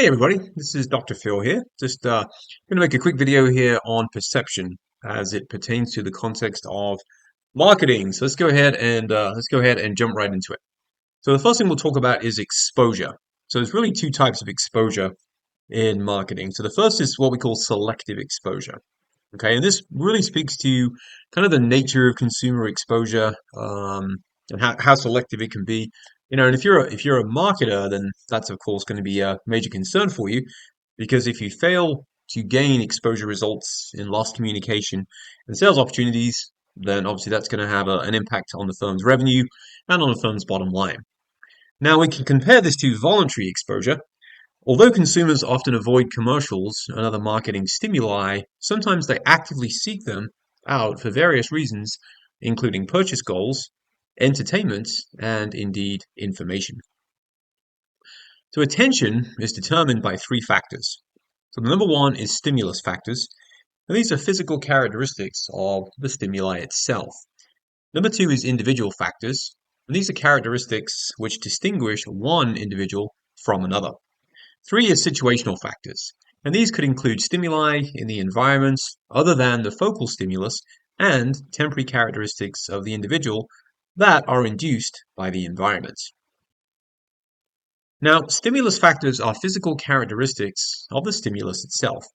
Hey everybody, this is Dr. Phil here. Just going to make a quick video here on perception as it pertains to the context of marketing. So let's go ahead and jump right into it. So the first thing we'll talk about is exposure. So there's really two types of exposure in marketing. So the first is what we call selective exposure. Okay, and this really speaks to kind of the nature of consumer exposure, and how selective it can be. And if you're a marketer, then that's of course going to be a major concern for you, because if you fail to gain exposure results in lost communication and sales opportunities, then obviously that's going to have an impact on the firm's revenue and on the firm's bottom line. Now we can compare this to voluntary exposure. Although consumers often avoid commercials and other marketing stimuli, sometimes they actively seek them out for various reasons, including purchase goals, entertainment, and indeed information. So attention is determined by three factors. So the number one is stimulus factors, and these are physical characteristics of the stimuli itself. Number two is individual factors, and these are characteristics which distinguish one individual from another. Three is situational factors, and these could include stimuli in the environment other than the focal stimulus and temporary characteristics of the individual that are induced by the environment. Now, stimulus factors are physical characteristics of the stimulus itself.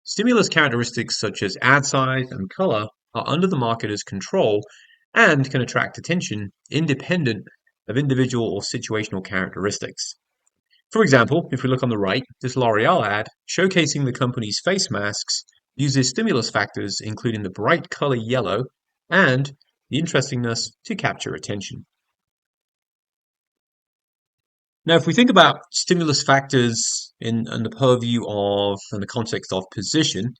Stimulus characteristics such as ad size and color are under the marketer's control and can attract attention independent of individual or situational characteristics. For example, if we look on the right, this L'Oreal ad showcasing the company's face masks uses stimulus factors including the bright color yellow and the interestingness to capture attention. Now, if we think about stimulus factors in the purview of and the context of position,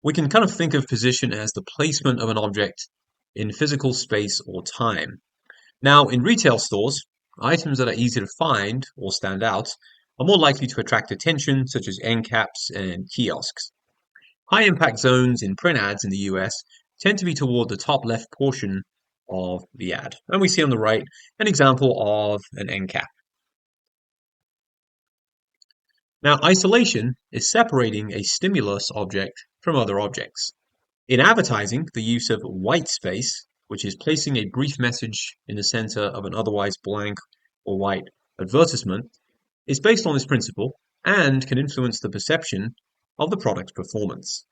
we can kind of think of position as the placement of an object in physical space or time. Now, in retail stores, items that are easy to find or stand out are more likely to attract attention, such as end caps and kiosks. High impact zones in print ads in the US tend to be toward the top left portion of the ad. And we see on the right an example of an end cap. Now, isolation is separating a stimulus object from other objects. In advertising, the use of white space, which is placing a brief message in the center of an otherwise blank or white advertisement, is based on this principle and can influence the perception of the product's performance.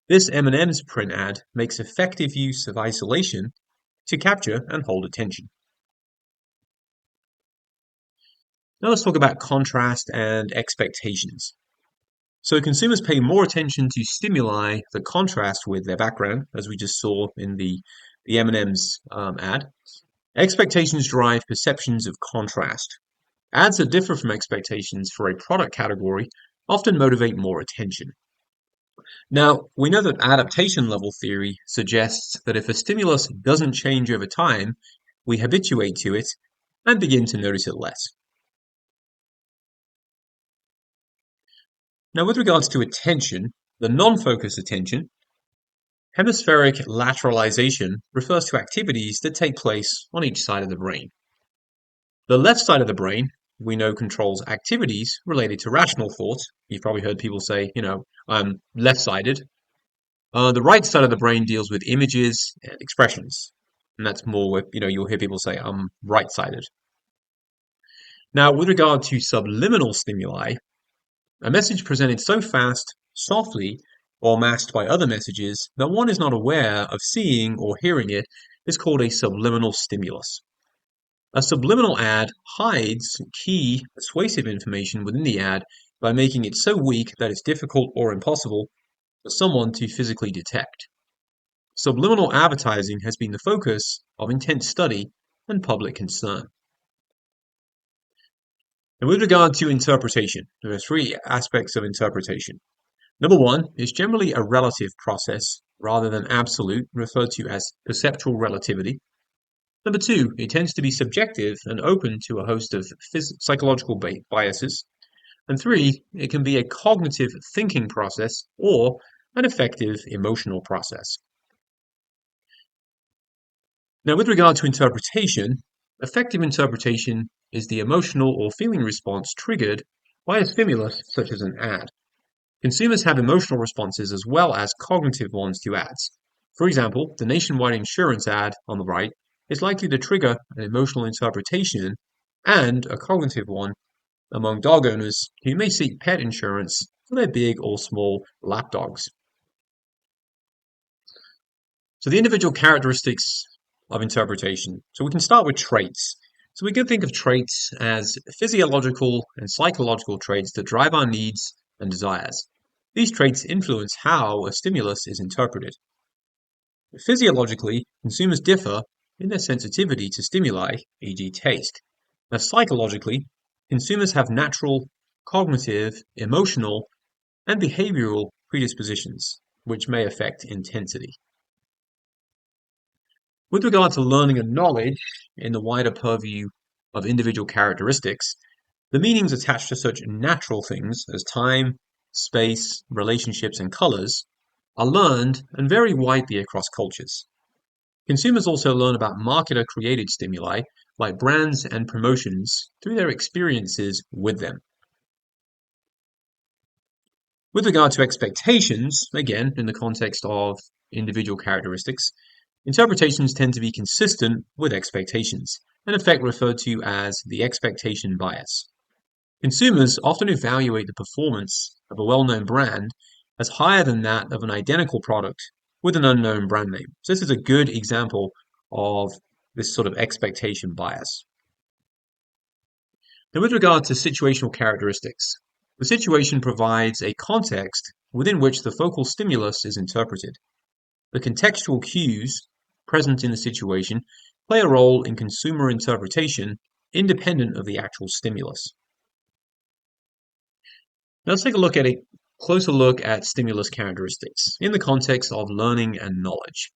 This M&M's print ad makes effective use of isolation to capture and hold attention. Now let's talk about contrast and expectations. So consumers pay more attention to stimuli that contrast with their background, as we just saw in the M&M's ad. Expectations drive perceptions of contrast. Ads that differ from expectations for a product category often motivate more attention. Now, we know that adaptation level theory suggests that if a stimulus doesn't change over time, we habituate to it and begin to notice it less. Now, with regards to attention, the non-focus attention, hemispheric lateralization refers to activities that take place on each side of the brain. The left side of the brain, we know, controls activities related to rational thought. You've probably heard people say, I'm left-sided. The right side of the brain deals with images and expressions. And that's more where, you'll hear people say, I'm right-sided. Now, with regard to subliminal stimuli, a message presented so fast, softly, or masked by other messages that one is not aware of seeing or hearing it is called a subliminal stimulus. A subliminal ad hides key persuasive information within the ad by making it so weak that it's difficult or impossible for someone to physically detect. Subliminal advertising has been the focus of intense study and public concern. And with regard to interpretation, there are three aspects of interpretation. Number one is generally a relative process rather than absolute, referred to as perceptual relativity. Number two, it tends to be subjective and open to a host of psychological biases. And three, it can be a cognitive thinking process or an affective emotional process. Now, with regard to interpretation, effective interpretation is the emotional or feeling response triggered by a stimulus such as an ad. Consumers have emotional responses as well as cognitive ones to ads. For example, the nationwide insurance ad on the right is likely to trigger an emotional interpretation and a cognitive one among dog owners who may seek pet insurance for their big or small lap dogs. So the individual characteristics of interpretation. So we can start with traits. So we can think of traits as physiological and psychological traits that drive our needs and desires. These traits influence how a stimulus is interpreted. Physiologically, consumers differ in their sensitivity to stimuli, e.g. taste. Now, psychologically, consumers have natural, cognitive, emotional, and behavioral predispositions, which may affect intensity. With regard to learning and knowledge, in the wider purview of individual characteristics, the meanings attached to such natural things as time, space, relationships, and colors are learned and vary widely across cultures. Consumers also learn about marketer-created stimuli like brands and promotions through their experiences with them. With regard to expectations, again, in the context of individual characteristics, interpretations tend to be consistent with expectations, an effect referred to as the expectation bias. Consumers often evaluate the performance of a well-known brand as higher than that of an identical product with an unknown brand name. So this is a good example of this sort of expectation bias. Now, with regard to situational characteristics, the situation provides a context within which the focal stimulus is interpreted. The contextual cues present in the situation play a role in consumer interpretation independent of the actual stimulus. Now let's take a closer look at stimulus characteristics in the context of learning and knowledge.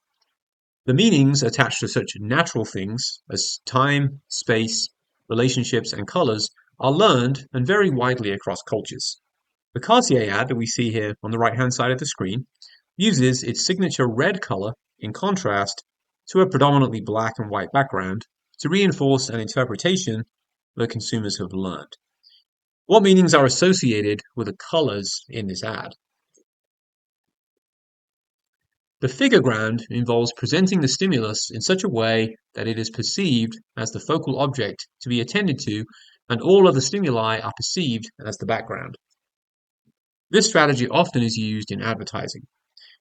The meanings attached to such natural things as time, space, relationships, and colors are learned and vary widely across cultures. The Cartier ad that we see here on the right-hand side of the screen uses its signature red color in contrast to a predominantly black and white background to reinforce an interpretation that consumers have learned. What meanings are associated with the colors in this ad? The figure ground involves presenting the stimulus in such a way that it is perceived as the focal object to be attended to, and all other stimuli are perceived as the background. This strategy often is used in advertising,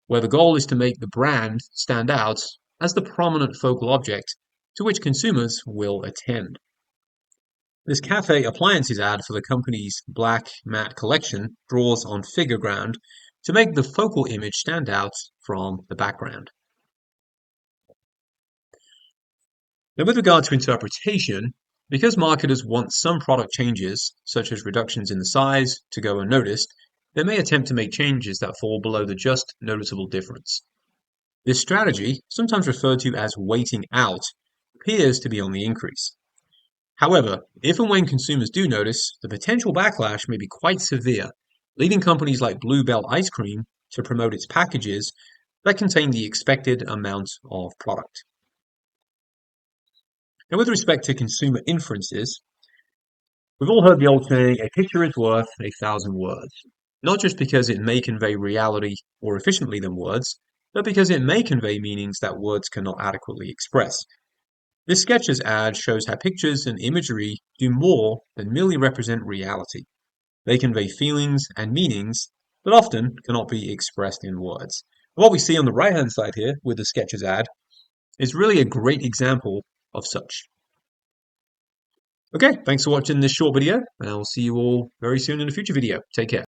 where the goal is to make the brand stand out as the prominent focal object to which consumers will attend. This cafe appliances ad for the company's black matte collection draws on figure ground to make the focal image stand out from the background. Now, with regard to interpretation, because marketers want some product changes, such as reductions in the size, to go unnoticed, they may attempt to make changes that fall below the just noticeable difference. This strategy, sometimes referred to as waiting out, appears to be on the increase. However, if and when consumers do notice, the potential backlash may be quite severe, leading companies like Blue Bell Ice Cream to promote its packages that contain the expected amount of product. Now, with respect to consumer inferences, we've all heard the old saying, a picture is worth 1,000 words. Not just because it may convey reality more efficiently than words, but because it may convey meanings that words cannot adequately express. This Skechers ad shows how pictures and imagery do more than merely represent reality. They convey feelings and meanings that often cannot be expressed in words. What we see on the right-hand side here with the Skechers ad is really a great example of such. Okay, thanks for watching this short video, and I'll see you all very soon in a future video. Take care.